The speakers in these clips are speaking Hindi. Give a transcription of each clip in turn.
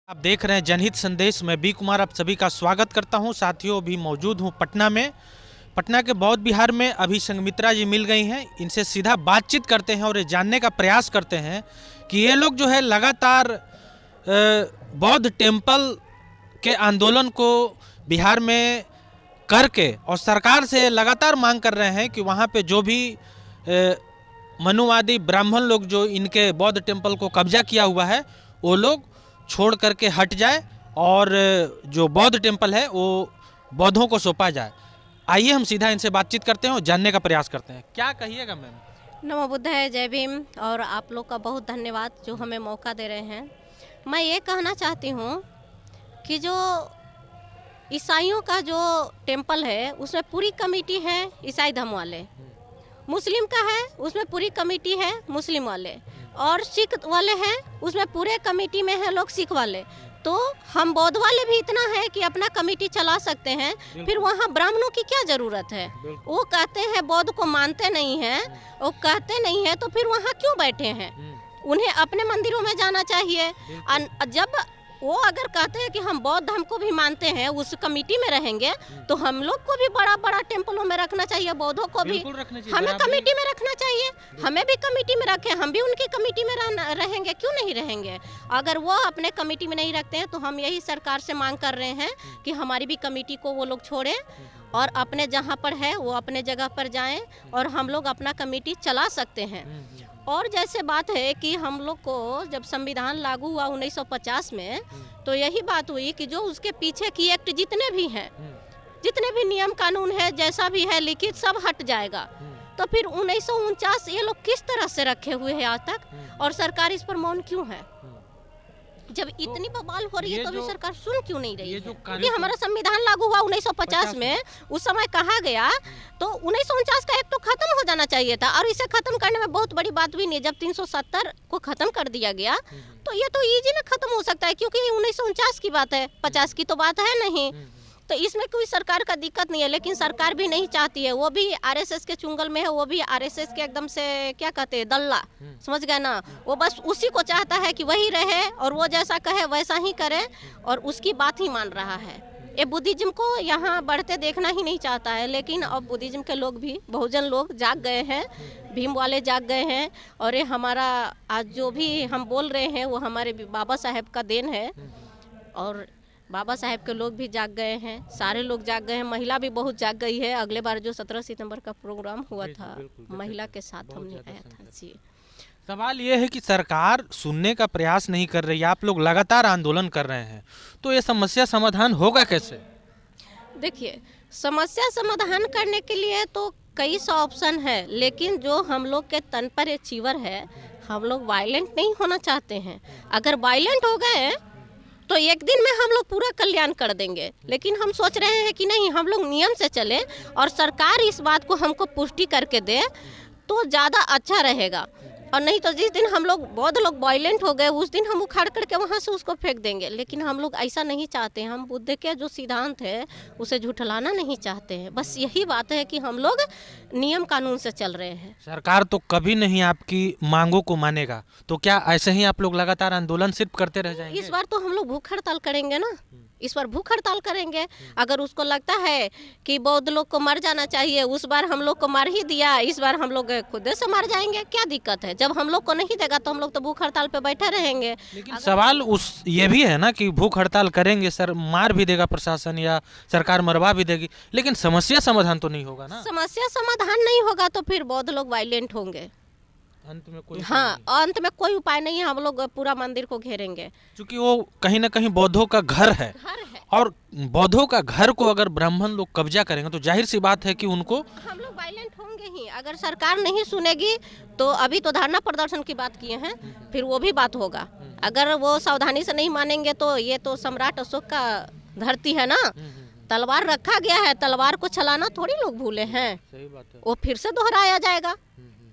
आप देख रहे हैं जनहित संदेश। मैं बी कुमार आप सभी का स्वागत करता हूं। साथियों, अभी मौजूद हूं पटना में। पटना के बौद्ध विहार में अभी संघमित्रा जी मिल गई हैं। इनसे सीधा बातचीत करते हैं और ये जानने का प्रयास करते हैं कि ये लोग जो है लगातार बौद्ध टेम्पल के आंदोलन को बिहार में करके और सरकार से लगातार मांग कर रहे हैं कि वहाँ पे जो भी मनुवादी ब्राह्मण लोग जो इनके बौद्ध टेम्पल को कब्जा किया हुआ है वो लोग छोड़ करके हट जाए और जो बौद्ध टेम्पल है वो बौद्धों को सौंपा जाए। आइए हम सीधा इनसे बातचीत करते हैं और जानने का प्रयास करते हैं। क्या कहिएगा मैम? नमो बुद्धाय, जय भीम। और आप लोग का बहुत धन्यवाद जो हमें मौका दे रहे हैं। मैं ये कहना चाहती हूँ कि जो ईसाइयों का जो टेम्पल है उसमें पूरी कमेटी है ईसाई धर्म वाले, मुस्लिम का है उसमें पूरी कमेटी है मुस्लिम वाले, और सिख वाले हैं उसमें पूरे कमेटी में है लोग सिख वाले। तो हम बौद्ध वाले भी इतना है कि अपना कमेटी चला सकते हैं। फिर वहाँ ब्राह्मणों की क्या जरूरत है? वो कहते हैं बौद्ध को मानते नहीं हैं, वो कहते नहीं है, तो फिर वहाँ क्यों बैठे हैं? उन्हें अपने मंदिरों में जाना चाहिए। जब वो अगर कहते हैं कि हम बौद्ध धर्म को भी मानते हैं, उस कमेटी में रहेंगे, तो हम लोग को भी बड़ा बड़ा टेम्पलों में रखना चाहिए, बौद्धों को भी हमें कमेटी में रखना चाहिए। हमें भी कमेटी में रखें, हम भी उनकी कमेटी में रहेंगे, क्यों नहीं रहेंगे? अगर वो अपने कमेटी में नहीं रखते हैं तो हम यही सरकार से मांग कर रहे हैं कि हमारी भी कमेटी को वो लोग छोड़ें और अपने जहाँ पर है वो अपने जगह पर जाएं और हम लोग अपना कमेटी चला सकते हैं। और जैसे बात है कि हम लोग को जब संविधान लागू हुआ 1950 में, तो यही बात हुई कि जो उसके पीछे की एक्ट जितने भी हैं, जितने भी नियम कानून है, जैसा भी है लिखित, सब हट जाएगा। तो फिर 1949 ये लोग किस तरह से रखे हुए हैं आज तक, और सरकार इस पर मौन क्यों है? जब इतनी बवाल हो रही है तो भी सरकार सुन क्यों नहीं रही है? क्योंकि हमारा संविधान लागू हुआ 1950 में, उस समय कहा गया, तो 1949 का एक्ट तो खत्म हो जाना चाहिए था। और इसे खत्म करने में बहुत बड़ी बात भी नहीं, जब 370 को खत्म कर दिया गया तो ये तो इजी में खत्म हो सकता है, क्योंकि 1949 की बात है, 50 की तो बात है नहीं। तो इसमें कोई सरकार का दिक्कत नहीं है, लेकिन सरकार भी नहीं चाहती है। वो भी आरएसएस के चुंगल में है, वो भी आरएसएस के एकदम से क्या कहते हैं, दल्ला, समझ गए ना? वो बस उसी को चाहता है कि वही रहे और वो जैसा कहे वैसा ही करे और उसकी बात ही मान रहा है। ये बुद्धिज्म को यहाँ बढ़ते देखना ही नहीं चाहता है। लेकिन अब बुद्धिज्म के लोग भी, बहुजन लोग जाग गए हैं, भीम वाले जाग गए हैं। और ये हमारा आज जो भी हम बोल रहे हैं वो हमारे बाबा साहेब का देन है। और बाबा साहेब के लोग भी जाग गए हैं, सारे लोग जाग गए हैं, महिला भी बहुत जाग गई है। अगले बार जो 17 सितंबर का प्रोग्राम हुआ था, महिला के साथ हमने आया था जी। सवाल ये है कि सरकार सुनने का प्रयास नहीं कर रही है, आप लोग लगातार आंदोलन कर रहे हैं, तो ये समस्या समाधान होगा कैसे? देखिए, समस्या समाधान करने के लिए तो कई सौ ऑप्शन है, लेकिन जो हम लोग के तन पर ये चीवर है, हम लोग वायलेंट नहीं होना चाहते हैं। अगर वायलेंट हो गए तो एक दिन में हम लोग पूरा कल्याण कर देंगे, लेकिन हम सोच रहे हैं कि नहीं, हम लोग नियम से चले और सरकार इस बात को हमको पुष्टि करके दे तो ज़्यादा अच्छा रहेगा। और नहीं तो जिस दिन हम लोग बौद्ध लोग वायलेंट हो गए, उस दिन हम उखाड़ करके वहाँ से उसको फेंक देंगे। लेकिन हम लोग ऐसा नहीं चाहते हैं। हम बुद्ध के जो सिद्धांत है उसे झुठलाना नहीं चाहते हैं। बस यही बात है कि हम लोग नियम कानून से चल रहे हैं। सरकार तो कभी नहीं आपकी मांगों को मानेगा, तो क्या ऐसे ही आप लोग लगातार आंदोलन सिर्फ करते रह जाएंगे? इस बार तो हम लोग भूख हड़ताल करेंगे ना, इस बार भूख हड़ताल करेंगे। अगर उसको लगता है कि बौद्ध लोग को मर जाना चाहिए, उस बार हम लोग को मार ही दिया, इस बार हम लोग खुद से मर जाएंगे, क्या दिक्कत है? जब हम लोग को नहीं देगा तो हम लोग तो भूख हड़ताल पे बैठे रहेंगे। लेकिन सवाल ये भी है ना कि भूख हड़ताल करेंगे, सर मार भी देगा प्रशासन या सरकार मरवा भी देगी, लेकिन समस्या समाधान तो नहीं होगा ना। समस्या समाधान नहीं होगा तो फिर बौद्ध लोग वायलेंट होंगे। अंत में कोई अंत में कोई उपाय नहीं है। हम लोग पूरा मंदिर को घेरेंगे, क्योंकि वो कहीं ना कहीं बौद्धों का घर है। और बौद्धों का घर को अगर ब्राह्मण लोग कब्जा करेंगे तो जाहिर सी बात है कि उनको हम लोग वायलेंट होंगे ही। अगर सरकार नहीं सुनेगी तो अभी तो धरना प्रदर्शन की बात किए हैं, फिर वो भी बात होगा। अगर वो सावधानी से नहीं मानेंगे तो ये तो सम्राट अशोक का धरती है ना, तलवार रखा गया है, तलवार को चलाना थोड़ी लोग भूले हैं। सही बात है। वो फिर से दोहराया जाएगा,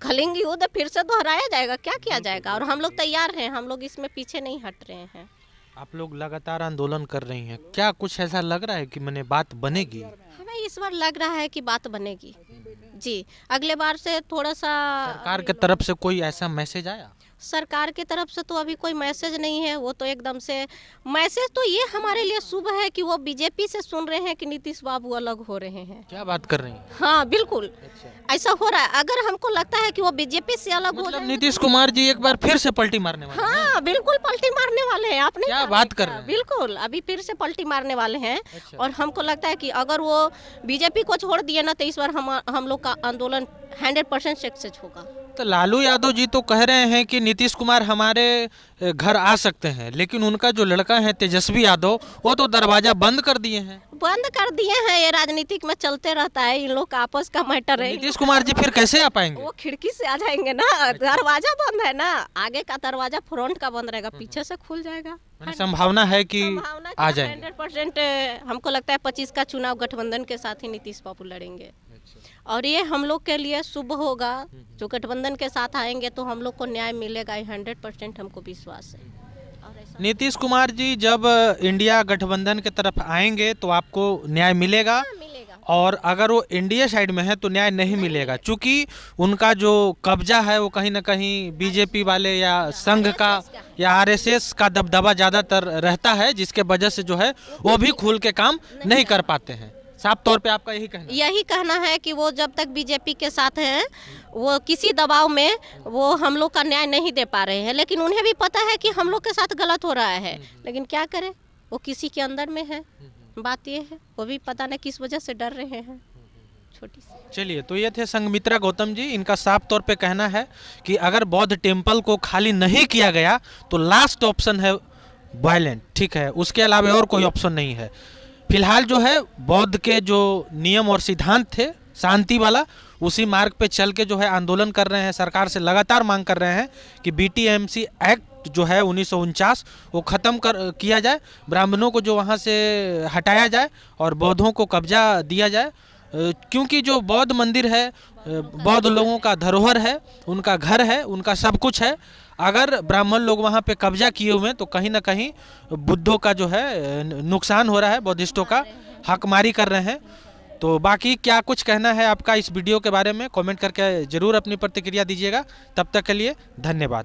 कलिंग युद्ध फिर से दोहराया जाएगा, क्या किया जाएगा? और हम लोग तैयार हैं, हम लोग इसमें पीछे नहीं हट रहे हैं। आप लोग लगातार आंदोलन कर रही हैं, क्या कुछ ऐसा लग रहा है कि मैंने बात बनेगी? हमें इस बार लग रहा है कि बात बनेगी जी। अगले बार से थोड़ा सा सरकार की तरफ से कोई ऐसा मैसेज आया? सरकार की तरफ से तो अभी कोई मैसेज नहीं है। वो तो एकदम से मैसेज तो ये हमारे लिए शुभ है कि वो बीजेपी से सुन रहे हैं कि नीतीश बाबू अलग हो रहे हैं। क्या बात कर रही हैं? हाँ बिल्कुल, ऐसा हो रहा है। अगर हमको लगता है कि वो बीजेपी से अलग हो मतलब जाएंगे, नीतीश कुमार जी एक बार फिर से पलटी मारने वाले हैं? हाँ बिल्कुल पलटी मारने वाले हैं। आपने क्या बात कर रहे हैं? बिल्कुल अभी फिर से पलटी मारने वाले हैं। अच्छा। और हमको लगता है कि अगर वो बीजेपी को छोड़ दिए ना तो इस बार हम लोग का आंदोलन 100% सक्सेस होगा। तो लालू यादव जी तो कह रहे हैं कि नीतीश कुमार हमारे घर आ सकते हैं, लेकिन उनका जो लड़का है तेजस्वी यादव वो तो दरवाजा बंद कर दिए हैं। बंद कर दिए हैं। ये राजनीतिक में चलते रहता है, इन लोग का आपस का मैटर है। नीतीश कुमार जी फिर कैसे आ पाएंगे? वो खिड़की से आ जाएंगे ना, दरवाजा बंद है ना, आगे का दरवाजा फ्रंट का बंद रहेगा, पीछे से खुल जाएगा। संभावना है कि संभावना आ क्या, जाएंगे। 100% हमको लगता है 25 का चुनाव गठबंधन के साथ ही नीतीश बाबू लड़ेंगे। और ये हम लोग के लिए शुभ होगा। जो गठबंधन के साथ आएंगे तो हम लोग को न्याय मिलेगा, 100% हमको विश्वास है। और ऐसा नीतीश कुमार जी जब इंडिया गठबंधन की तरफ आएंगे तो आपको न्याय मिलेगा, मिलेगा। और अगर वो इंडिया साइड में है तो न्याय नहीं मिलेगा, क्योंकि उनका जो कब्जा है वो कहीं ना कहीं बीजेपी वाले या संघ का या आरएसएस का दबदबा ज़्यादातर रहता है, जिसके वजह से जो है वो भी खुल के काम नहीं कर पाते हैं। साफ तौर पे आपका यही कहना है? यही कहना है कि वो जब तक बीजेपी के साथ हैं वो किसी दबाव में वो हम लोग का न्याय नहीं दे पा रहे हैं। लेकिन उन्हें भी पता है कि हम लोग के साथ गलत हो रहा है, लेकिन क्या करें, वो किसी के अंदर में है। बात ये है, वो भी पता नहीं किस वजह से डर रहे हैं। छोटी सी चलिए, तो ये थे संघमित्रा गौतम जी। इनका साफ तौर पे कहना है कि अगर बौद्ध टेम्पल को खाली नहीं किया गया तो लास्ट ऑप्शन है वायलेंट, ठीक है, उसके अलावा और कोई ऑप्शन नहीं है। फिलहाल जो है बौद्ध के जो नियम और सिद्धांत थे शांति वाला, उसी मार्ग पे चल के जो है आंदोलन कर रहे हैं। सरकार से लगातार मांग कर रहे हैं कि बीटीएमसी एक्ट जो है 1949 वो ख़त्म किया जाए, ब्राह्मणों को जो वहाँ से हटाया जाए और बौद्धों को कब्जा दिया जाए, क्योंकि जो बौद्ध मंदिर है बौद्ध लोगों का धरोहर है, उनका घर है, उनका सब कुछ है। अगर ब्राह्मण लोग वहाँ पे कब्जा किए हुए हैं तो कहीं ना कहीं बुद्धों का जो है नुकसान हो रहा है, बौद्धिस्टों का हकमारी कर रहे हैं। तो बाकी क्या कुछ कहना है आपका इस वीडियो के बारे में, कमेंट करके ज़रूर अपनी प्रतिक्रिया दीजिएगा। तब तक के लिए धन्यवाद।